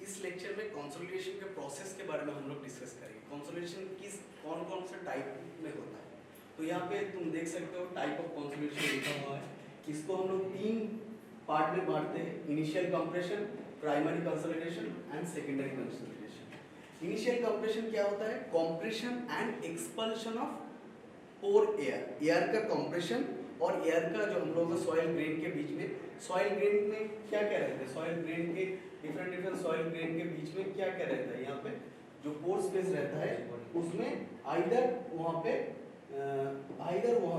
इस लेक्चर में कंसोलिडेशन के प्रोसेस के बारे में हम लोग डिस्कस करेंगे। कंसोलिडेशन किस कौन कौन से टाइप में होता है। तो यहाँ पे तुम देख सकते हो टाइप ऑफ कंसोलिडेशन लिखा हुआ है। इसको हम लोग 3 पार्ट में बांटते हैं, initial compression, primary consolidation and secondary consolidation. Initial compression क्या होता है? Compression and expulsion of pour air, air का कंप्रेशन और एयर का जो हम लोग सॉइल ग्रेन के बीच में, सॉइल ग्रेन में क्या क्या रहता है, सॉइल ग्रेन के डिफरेंट सॉइल ग्रेन के बीच में क्या क्या रहता है, यहाँ पे जो पोर स्पेस रहता है उसमें आइदर वहाँ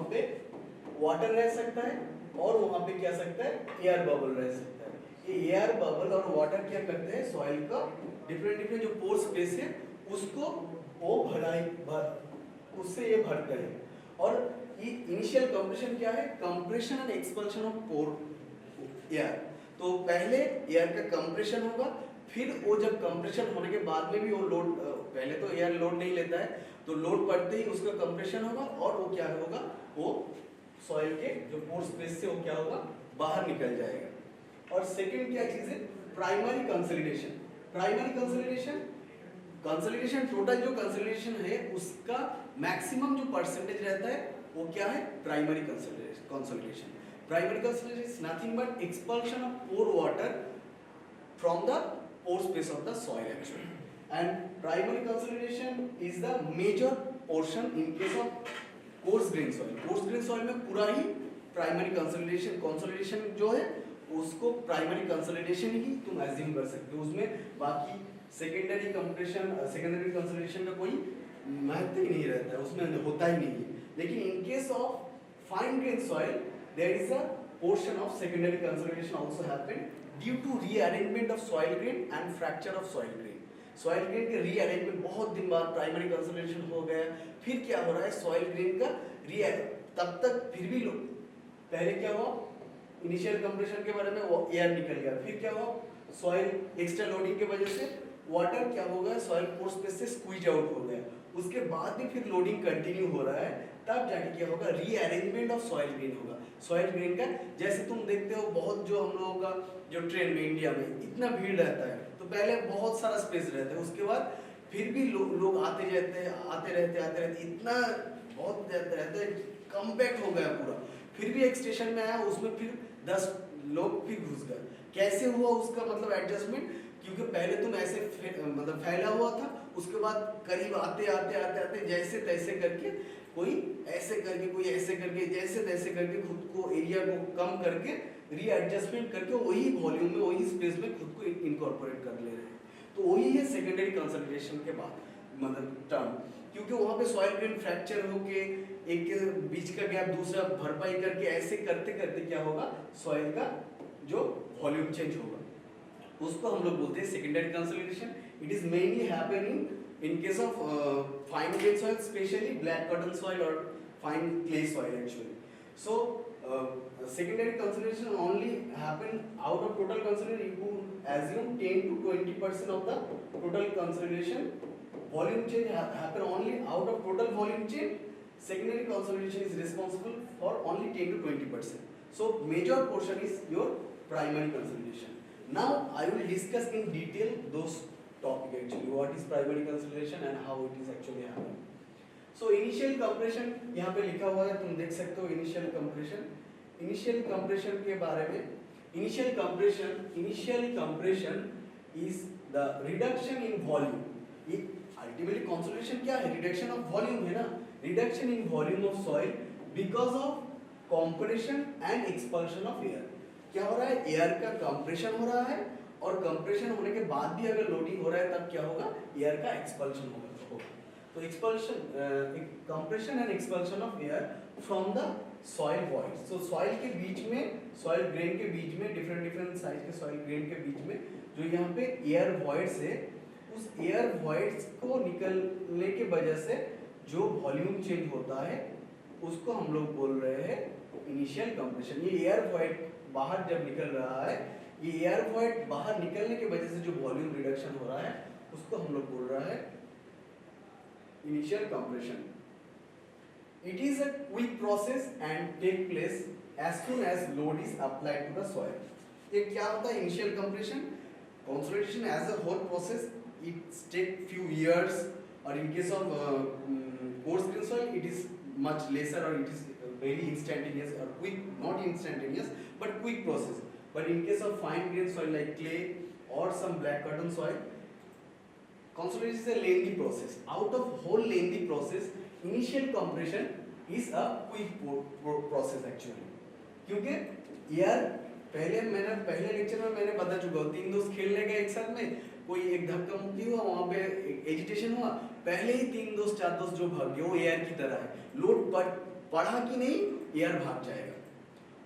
पे वाटर रह सकता है और वहाँ पे क्या सकता है, एयर बबल रह सकता है। ये एयर बबल और वाटर क्या करते हैं, सॉइल का डिफरेंट जो पोर स्पेस है उसको वो उससे ये भरते हैं। और ये इनिशियल कंप्रेशन क्या है? Compression and expulsion of pour air. तो पहले एयर का कंप्रेशन होगा, फिर वो जब कंप्रेशन होने के बाद में भी वो लोड, पहले तो एयर लोड नहीं लेता है, तो लोड पड़ते ही उसका कंप्रेशन होगा और वो क्या होगा, वो सॉइल के जो पोर स्पेस से वो क्या होगा, बाहर निकल जाएगा। और सेकेंड क्या चीज है? Primary consolidation. Primary consolidation total जो कंसोलिडेशन है उसका मैक्सिमम जो परसेंटेज रहता है वो क्या है? Primary consolidation. Primary consolidation is nothing but expulsion of pore water from the pore space of the soil actually. And primary consolidation is the major portion in case of coarse grain soil. Coarse grain soil में पूरा ही primary consolidation जो है उसको primary consolidation ही तुम assume कर सकते हो, उसमें बाकी सेकेंडरी कंसोलिडेशन का कोई महत्व ही नहीं रहता है, उसमें होता ही नहीं है। लेकिन in case of fine grain soil there is a portion of secondary consolidation also happened due to rearrangement of soil grain and fracture of soil grain. Soil grain के रीअरेंजमेंट बहुत दिन बाद प्राइमरी कंसोलिडेशन हो गया, फिर क्या हो रहा है, सॉइल ग्रेन का तब तक फिर भी लोग पहले क्या हुआ, इनिशियल कंप्रेशन के बारे में वो एयर निकल गया, फिर क्या हुआ, सॉइल एक्स्ट्रा लोडिंग की वजह से वाटर क्या हो गया, सॉइल पोर स्पेस से स्क्वीज आउट हो गया, उसके बाद भी फिर लोडिंग कंटिन्यू हो रहा है, तब जाके क्या होगा, रीअरेंजमेंट ऑफ सॉइल ग्रेन होगा। सॉइल ग्रेन का जैसे तुम देखते हो बहुत जो हम लोगों का जो ट्रेन में इंडिया में इतना भीड़ रहता है, तो पहले बहुत सारा स्पेस रहता है, उसके बाद फिर भी लोग आते रहते इतना बहुत रहते हैं, कम्पैक्ट हो गया पूरा। फिर भी एक स्टेशन में आया, उसमें फिर 10 लोग फिर घुस गए। कैसे हुआ उसका मतलब एडजस्टमेंट? क्योंकि पहले तुम ऐसे मतलब फैला हुआ था, उसके बाद करीब आते जैसे तैसे करके कोई ऐसे करके कोई ऐसे करके जैसे तैसे करके खुद को एरिया को कम करके रीएडजस्टमेंट करके वही वॉल्यूम में वही स्पेस में खुद को इनकॉर्पोरेट कर ले रहे हैं। तो वही है सेकेंडरी कंसोलिडेशन के बाद मतलब टर्म, क्योंकि वहाँ पे सॉइल ग्रेन फ्रैक्चर होके एक के बीच का गैप दूसरा भरपाई करके ऐसे करते करते क्या होगा, सॉइल का जो वॉल्यूम चेंज होगा उसको हम लोग बोलते हैं secondary consolidation. It is mainly happening in case of fine grain soil, specially black cotton soil और fine clay soil actually. So secondary consolidation only happen out of total consolidation. You assume 10 to 20% of the total consolidation. Volume change happen only out of total volume change. Secondary consolidation is responsible for only 10 to 20%. So major portion is your primary consolidation. Now I will discuss in detail those topic actually. What is primary consolidation and how it is actually happening. So initial compression यहाँ पे लिखा हुआ है, तुम देख सकते हो initial compression के बारे में। initial compression is the reduction in volume. ये ultimately consolidation क्या है? reduction of volume है ना, reduction in volume of soil because of compression and expulsion of air. क्या हो रहा है, एयर का कंप्रेशन हो रहा है और कंप्रेशन होने के बाद भी अगर लोडिंग हो रहा है तब क्या होगा, एयर का एक्सपल्शन होगा। तो expulsion, compression and expulsion of air from the soil voids. So soil के बीच में, सॉइल ग्रेन के बीच में, डिफरेंट साइज के सॉइल ग्रेन के बीच में जो यहाँ पे एयर वॉइड्स है, उस एयर वॉइड्स को निकलने के वजह से जो वॉल्यूम चेंज होता है उसको हम लोग बोल रहे हैं इनिशियल कंप्रेशन। ये एयर वॉइड बाहर जब निकल रहा है, ये एयर वॉइड बाहर निकलने की वजह से जो वॉल्यूम रिडक्शन हो रहा है उसको हम लोग बोल रहा है initial compression. It is a quick process and take place as soon as load is applied to the soil. ये क्या होता है initial compression? consolidation as a whole process, it take few years, or in case of coarse grain soil, it is much lesser, or it is very instantaneous or quick, not instantaneous but quick process. But in case of fine grain soil like clay or some black cotton soil, consolidation is a lengthy process. Out of whole lengthy process, initial compression is a quick process actually. क्योंकि यार पहले lecture में मैंने बता चुका हूँ, 3 दोस्त खेलने गए एक साथ में, कोई एक धक्का मुक्की हुआ, वहाँ पे एजिटेशन हुआ, पहले ही 3 दोस्त 4 दोस्त जो भाग गए वो एयर की तरह है, लोड पढ़ा कि नहीं एयर भाग जाएगा।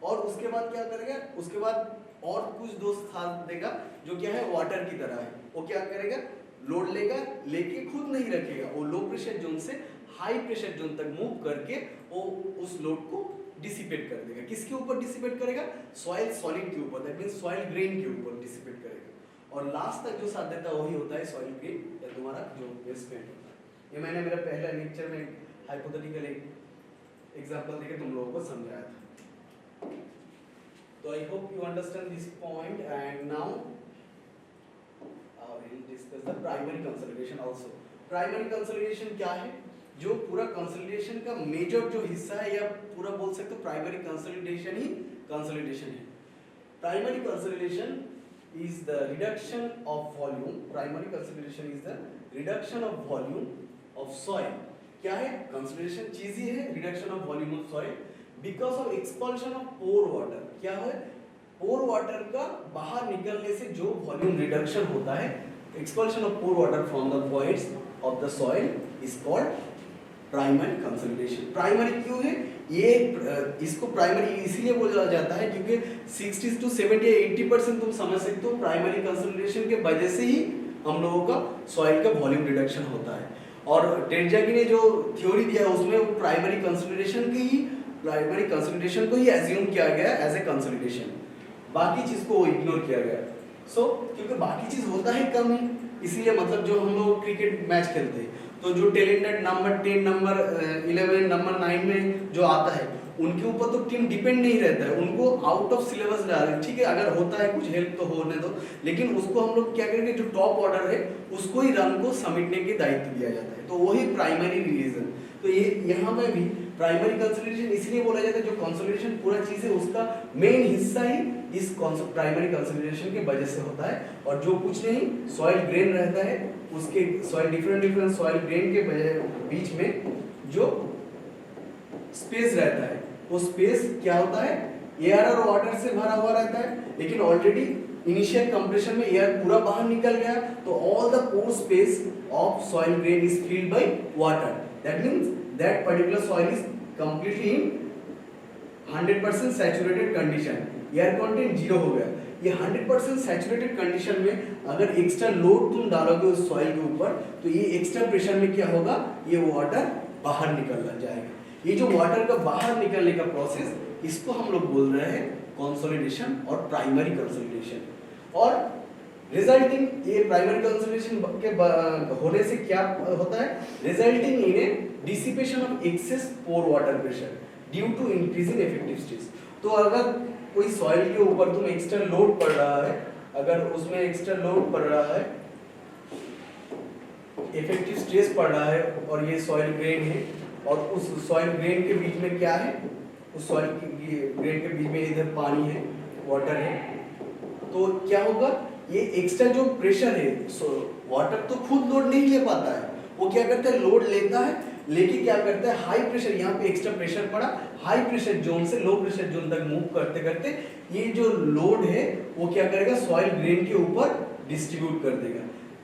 और उसके बाद क्या करेगा, उसके बाद और कुछ दोस्त साथ देगा जो क्या है वाटर की तरह है, वो क्या करेगा लोड लेगा, लेके खुद नहीं रखेगा, वो लो प्रेशर जोन से हाई प्रेशर जोन तक मूव करके वो उस लोड को डिसिपेट कर देगा। किसके ऊपर डिसिपेट करेगा, सॉइल सॉलिड के ऊपर, दैट मींस सॉइल ग्रेन के ऊपर डिसिपेट करेगा। और लास्ट तक जो साथ देता है वही होता है सॉइल ग्रेन या तुम्हारा जो बेसमेंट होता है। ये मैंने मेरा पहला लेक्चर में हाइपोथेटिकल एग्जांपल देके तुम लोगों को समझाया था। तो I hope you understand this point and now I will discuss the primary consolidation also. Primary consolidation क्या है, जो पूरा कंसोलिडेशन का मेजर जो हिस्सा है, या पूरा बोल सकते हो प्राइमरी कंसोलिडेशन ही कंसोलिडेशन है। Primary consolidation is the reduction of volume. Primary consolidation is the reduction of volume of soil. क्या है, कंसोलिडेशन चीज ही है reduction of volume of soil because of expulsion of pore water. क्या है, पोर water का बाहर निकलने से जो वॉल्यूम रिडक्शन होता है, expulsion of pore water from the voids of the soil is called primary consolidation. Primary क्यों है, ये इसको प्राइमरी इसीलिए बोला जाता है क्योंकि 60 to 70 या 80% तुम समझ सकते हो प्राइमरी कंसोलिडेशन के वजह से ही हम लोगों का सॉइल का वॉल्यूम रिडक्शन होता है। और टेंजागी ने जो थ्योरी दिया है उसमें वो प्राइमरी कंसोलिडेशन को ही एज्यूम किया गया एज ए कंसोलिडेशन, बाकी चीज को इग्नोर किया गया। सो क्योंकि बाकी चीज होता है कम ही, इसीलिए मतलब जो हम लोग क्रिकेट मैच खेलते हैं तो जो टैलेंटेड नंबर 10 नंबर 11 नंबर 9 में जो आता है उनके ऊपर तो टीम डिपेंड नहीं रहता है, उनको आउट ऑफ सिलेबस डाल रहे, ठीक है अगर होता है कुछ हेल्प तो होने दो, लेकिन उसको हम लोग क्या करेंगे, जो टॉप ऑर्डर है उसको ही रन को समेटने के दायित्व दिया जाता है, तो वही प्राइमरी रीजन। तो ये यहाँ पे भी प्राइमरी कंसोलिडेशन इसलिए बोला जाता है, जो कंसोलिडेशन पूरा चीज है उसका मेन हिस्सा ही इस प्राइमरी कंसोलिडेशन के वजह से होता है। और जो कुछ नहीं सॉइल ग्रेन रहता है, उसके सॉइल डिफरेंट सॉइल ग्रेन के बीच में जो स्पेस रहता है, वो स्पेस क्या होता है, एयर और वाटर से भरा हुआ रहता है, लेकिन ऑलरेडी इनिशियल कंप्रेशन में एयर पूरा बाहर निकल गया, तो all the pore space of soil grain is filled by water. That means that particular soil is completely in 100% saturated condition, air content 0 हो गया। ये 100% सैचुरेटेड कंडीशन में अगर एक्स्ट्रा लोड तुम डालोगे उस सॉइल के ऊपर, तो ये एक्स्ट्रा प्रेशर में क्या होगा, ये वाटर बाहर निकल जाएगा। ये जो वाटर का बाहर निकलने का प्रोसेस, इसको हम लोग बोल रहे हैं कंसोलिडेशन और प्राइमरी कंसोलिडेशन। और रिजल्टिंग ये प्राइमरी कंसोलिडेशन के होने से क्या होता है, resulting in a dissipation of excess pore water pressure due to increase in effective stress. तो अगर कोई सॉइल के ऊपर तुम एक्स्ट्रा लोड पड़ रहा है, अगर उसमें एक्स्ट्रा लोड पड़ रहा है, इफेक्टिव स्ट्रेस पड़ रहा है, और ये सॉइल ग्रेन है, और उस सॉइल ग्रेन के बीच में क्या है, उस सॉइल ग्रेन के बीच में इधर पानी है, वाटर है, तो क्या होगा, ये एक्स्ट्रा जो प्रेशर है, वाटर तो खुद लोड नहीं ले पाता है, वो क्या करता है, लोड लेता है, लेके क्या करता है, हाई प्रेशर, यहाँ पे एक्स्ट्रा प्रेशर पड़ा, हाई प्रेशर जोन से लो प्रेशर जोन तक मूव करते करते ये जो लोड है वो क्या करेगा, सॉइल ग्रेन के ऊपर डिस्ट्रीब्यूट कर देगा,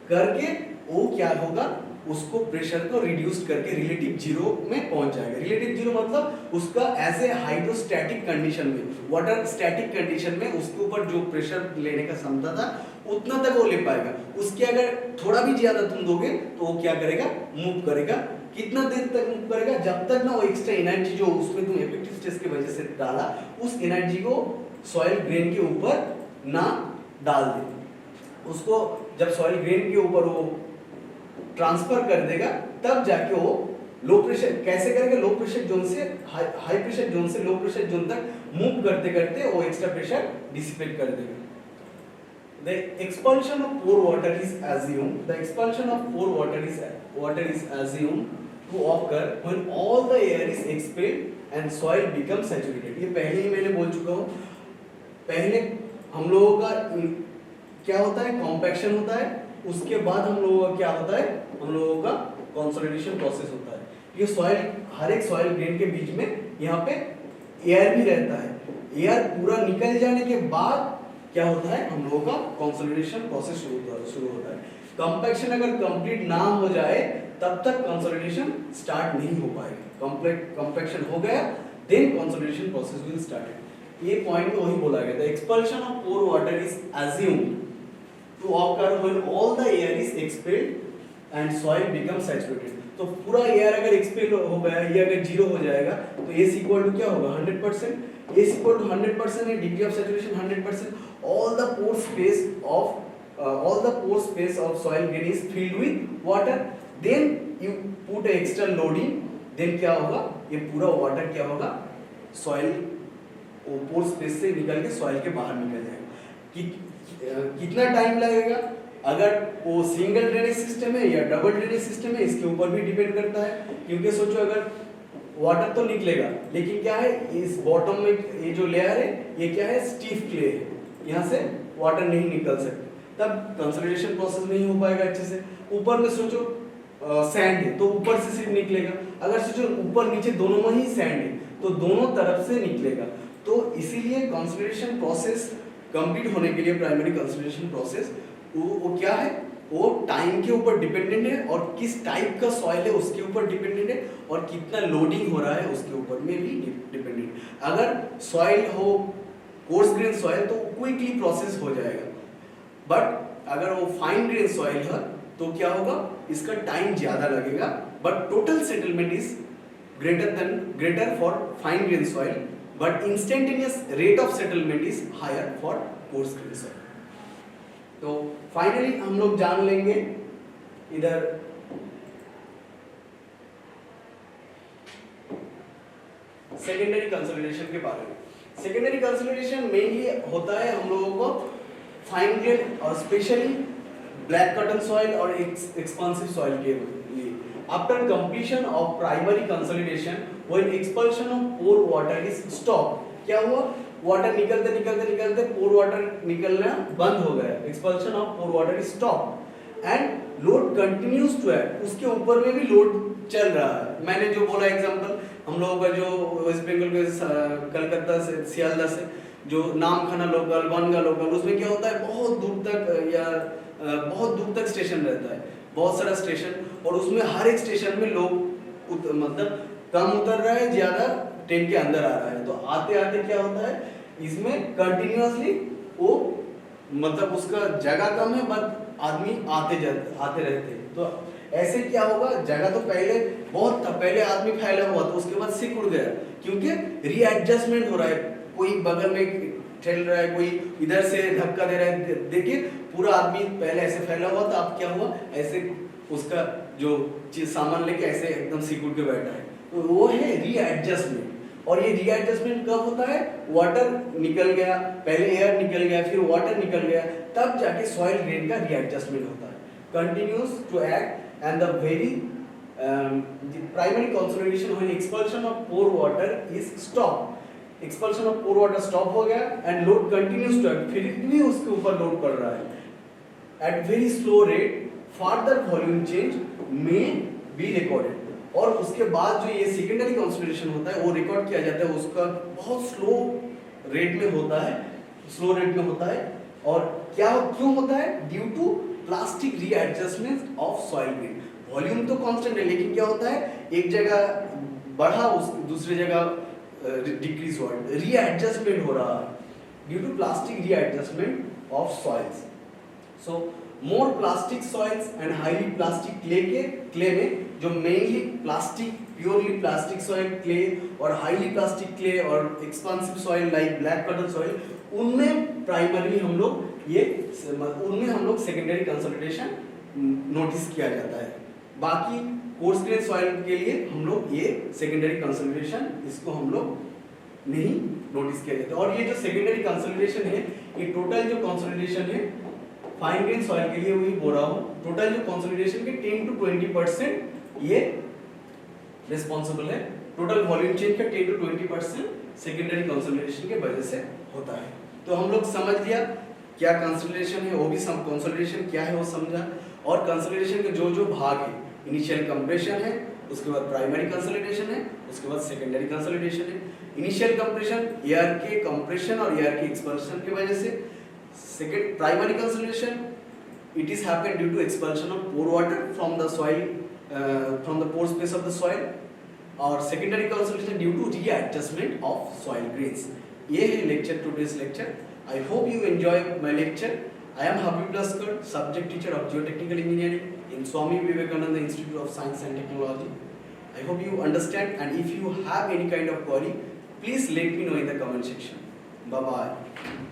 करके वो क्या होगा, उसको प्रेशर को रिड्यूस करके रिलेटिव जीरो में पहुंच जाएगा। रिलेटिव जीरो मतलब उसका एज ए हाइड्रोस्टैटिक कंडीशन में, वाटर स्टैटिक कंडीशन में उसके ऊपर जो प्रेशर लेने का क्षमता था उतना तक वो ले पाएगा। उसके अगर थोड़ा भी ज्यादा तुम दोगे तो वो क्या करेगा, मूव करेगा। कितना देर तक मूव करेगा, जब तक ना वो एक्स्ट्रा एनर्जी जो उसमें तुम इफेक्टिव स्ट्रेस की वजह से डाला, उस एनर्जी को सॉइल ग्रेन के ऊपर ना डाल दे। उसको जब सॉइल ग्रेन के ऊपर वो ट्रांसफर कर देगा, तब जाके वो लो प्रेशर कैसे करेगा, लो प्रेशर जोन से हाई प्रेशर जोन से लो प्रेशर जोन तक मूव करते करते वो एक्स्ट्रा प्रेशर डिसिपेट कर देगा। The expulsion of pore water is assumed. The expulsion of pore water is assumed to occur when all the air is expelled and soil becomes saturated. ये पहले ही मैंने बोल चुका हूँ. पहले हम लोगों का क्या होता है, कॉम्पैक्शन होता है, उसके बाद हम लोगों का क्या होता है, हम लोगों का कंसोलिडेशन प्रोसेस होता है. ये सॉइल, हर एक सॉइल ग्रेन के बीच में यहाँ पे एयर भी रहता है. एयर पूरा निकल जाने के बाद क्या होता है, हम लोगों का कंसोलिडेशन प्रोसेस शुरू होता है. कंपैक्शन अगर कंप्लीट ना हो जाए तब तक कंसोलिडेशन स्टार्ट नहीं हो पाएगा. कंपैक्शन हो गया then consolidation process will start. ये पॉइंट में वही बोला गया था. Expulsion of pore water is assumed to occur when all the air is expelled and soil become saturated. तो पूरा एयर अगर एक्सपेल हो गया, ये अगर जीरो हो जाएगा तो एस इक्वल टू क्या होगा, 100%. एस इक्वल टू 100% है, degree of saturation 100%. All the pore space of soil grain is filled with water. Then you put extra loading, then क्या होगा, ये पूरा वाटर क्या होगा, सॉइल पोर स्पेस से निकल के सॉइल के बाहर निकल जाएगा. कितना टाइम लगेगा, अगर वो सिंगल ड्रेनेज सिस्टम है या डबल ड्रेनेज सिस्टम है, इसके ऊपर भी डिपेंड करता है. क्योंकि सोचो अगर वाटर तो निकलेगा लेकिन क्या है, इस बॉटम में ये जो लेयर है ये क्या है, स्टीफ क्ले है, यहाँ से वाटर नहीं निकल सकते, तब कंसोलिडेशन प्रोसेस नहीं हो पाएगा अच्छे से. ऊपर में सोचो सैंड है तो ऊपर से सिर्फ निकलेगा. अगर सोचो ऊपर नीचे दोनों में ही सैंड है तो दोनों तरफ से निकलेगा. तो इसीलिए कंसोलिडेशन प्रोसेस कंप्लीट होने के लिए प्राइमरी कंसोलिडेशन प्रोसेस वो क्या है, वो टाइम के ऊपर डिपेंडेंट है और किस टाइप का सॉइल है उसके ऊपर डिपेंडेंट है और कितना लोडिंग हो रहा है उसके ऊपर में भी डिपेंडेंट. अगर सॉइल हो कोर्स ग्रेन सॉइल तो क्विकली प्रोसेस हो जाएगा, बट अगर वो फाइन ग्रेन सॉइल है तो क्या होगा, इसका टाइम ज्यादा लगेगा. But total settlement is greater for fine grain soil, but instantaneous rate of settlement is higher for coarse grain soil. तो फाइनली हम लोग जान लेंगे इधर सेकेंडरी कंसोलिडेशन के बारे में. सेकेंडरी कंसोलिडेशन मेनली होता है हम लोगों को फाइन ग्रेन और स्पेशली ब्लैक कॉटन सॉइल और एक्सपांसिव सॉइल के लिए. After completion of primary consolidation when expulsion of pore water is stop, क्या हुआ, वाटर निकलते निकलते निकलते पोर वाटर निकलना बंद हो गया. Expulsion of pore water is stop and load continues to add, उसके ऊपर में भी लोड चल रहा है. मैंने जो बोला एग्जांपल, हम लोगों का जो वेस्ट बंगाल के कलकत्ता से सियालदा से जो नामखाना लोकल, बनगा लोकल, उसमें क्या होता है बहुत दूर तक या बहुत दूर तक स्टेशन रहता है, बहुत सारा स्टेशन, और उसमें हर एक स्टेशन में लोग मतलब कम उतर रहा है, ज्यादा ट्रेन के अंदर आ रहा है. तो आते आते क्या होता है, इसमें कंटिन्यूअसली वो मतलब उसका जगह कम है बट आदमी आते रहते हैं. तो ऐसे क्या होगा, जगह तो पहले बहुत था, पहले आदमी फैला हुआ तो उसके बाद सिक उड़ गया क्योंकि रीएडजस्टमेंट हो रहा है. कोई बगल में ठेल रहा है, कोई इधर से धक्का दे रहा है. देखिए पूरा आदमी पहले ऐसे फैला हुआ था, अब क्या हुआ, ऐसे उसका जो चीज सामान लेके ऐसे एकदम सिकुड़ के बैठा है. तो वो है रीएडजस्टमेंट. और ये रीएडजस्टमेंट कब होता है, वाटर निकल गया, पहले एयर निकल गया, फिर वाटर निकल गया, तब जाके सॉइल ग्रेन का रीएडजस्टमेंट होता है. Continues to act and the very primary consolidation when expulsion of pore water is stop. Expulsion of pore water stop हो गया and load continues to act, फिर भी उसके ऊपर लोड पड़ रहा है at very slow rate. Further volume change may be recorded. और उसके बाद जो ये सेकेंडरी कंसोलिडेशन होता है वो रिकॉर्ड किया जाता है, उसका बहुत स्लो रेट में होता है. और क्या क्यों होता है, due to plastic readjustment of soil grain. Volume तो कांस्टेंट है लेकिन क्या होता है, एक जगह बढ़ा दूसरी जगह डिक्रीज हुआ, रीएडजस्टमेंट हो रहा है due to plastic readjustment of soils. So more plastic soils and highly plastic clay में जो mainly plastic, purely plastic soil clay और हाईली प्लास्टिक क्ले और expansive soil like black cotton soil, उनमें primary हम लोग सेकेंडरी कंसोलिडेशन नोटिस किया जाता है. बाकी कोर्स ग्रेन सॉइल के लिए हम लोग ये सेकेंडरी कंसोलिडेशन इसको हम लोग नहीं नोटिस किया जाता. और ये जो सेकेंडरी कंसोलिडेशन है, ये टोटल जो कंसोलिडेशन है फाइन ग्रेन सॉइल के लिए वही बोल रहा हूँ, टोटल जो कंसोलिडेशन के 10 to 20% ये रिस्पॉन्सिबल है, टोटल वॉल्यूम चेंज का 10 to 20% सेकेंडरी कंसोलिडेशन के वजह से होता है। तो हम लोग समझ लिया क्या कंसोलिडेशन है, वो भी कंसोलिडेशन क्या है वो समझा, और कंसोलिडेशन के जो जो भाग है, इनिशियल कंप्रेशन है, उसके बाद प्राइमरी कंसोलिडेशन है, उसके बाद सेकेंडरी कंसोलिडेशन है। इनिशियल कंप्रेशन एयर के कंप्रेशन और एयर के एक्सपल्शन की वजह से, second primary consolidation it is happened due to expulsion of pore water from the soil, from the pore space of the soil, और secondary consolidation due to readjustment of soil grains। ये है lecture, today's lecture। I hope you enjoy my lecture। I am Habib Laskar, subject teacher of geotechnical engineering in Swami Vivekananda Institute of Science and Technology। I hope you understand, and if you have any kind of query, please let me know in the comment section। Bye bye।